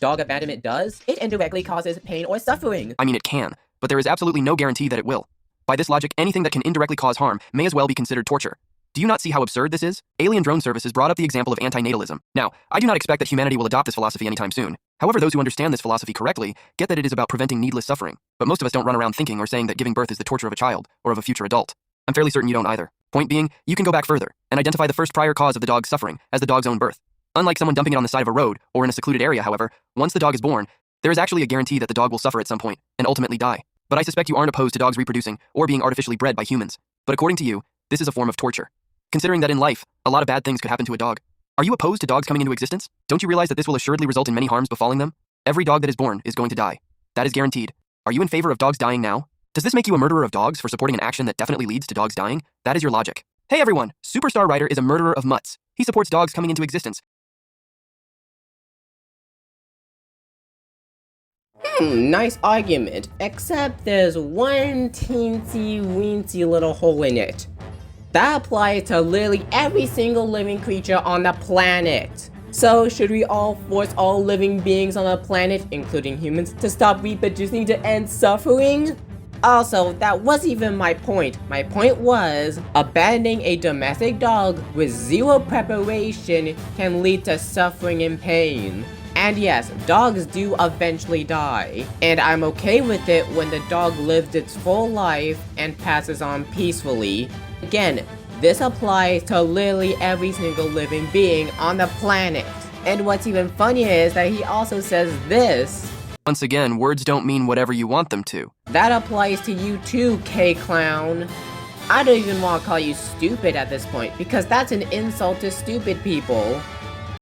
dog abandonment does, it indirectly causes pain or suffering. I mean, it can, but there is absolutely no guarantee that it will. By this logic, anything that can indirectly cause harm may as well be considered torture. Do you not see how absurd this is? Alien Drone Services brought up the example of antinatalism. Now, I do not expect that humanity will adopt this philosophy anytime soon. However, those who understand this philosophy correctly get that it is about preventing needless suffering. But most of us don't run around thinking or saying that giving birth is the torture of a child or of a future adult. I'm fairly certain you don't either. Point being, you can go back further and identify the first prior cause of the dog's suffering as the dog's own birth. Unlike someone dumping it on the side of a road or in a secluded area, however, once the dog is born, there is actually a guarantee that the dog will suffer at some point and ultimately die. But I suspect you aren't opposed to dogs reproducing or being artificially bred by humans. But according to you, this is a form of torture. Considering that in life, a lot of bad things could happen to a dog. Are you opposed to dogs coming into existence? Don't you realize that this will assuredly result in many harms befalling them? Every dog that is born is going to die. That is guaranteed. Are you in favor of dogs dying now? Does this make you a murderer of dogs for supporting an action that definitely leads to dogs dying? That is your logic. Hey everyone, Superstar Ryder is a murderer of mutts. He supports dogs coming into existence. Nice argument, except there's one teensy-weensy little hole in it. That applies to literally every single living creature on the planet. So should we all force all living beings on the planet, including humans, to stop reproducing to end suffering? Also, that wasn't even my point. My point was, abandoning a domestic dog with zero preparation can lead to suffering and pain. And yes, dogs do eventually die, and I'm okay with it when the dog lives its full life and passes on peacefully. Again, this applies to literally every single living being on the planet. And what's even funnier is that he also says this. Once again, words don't mean whatever you want them to. That applies to you too, K-Clown. I don't even want to call you stupid at this point, because that's an insult to stupid people.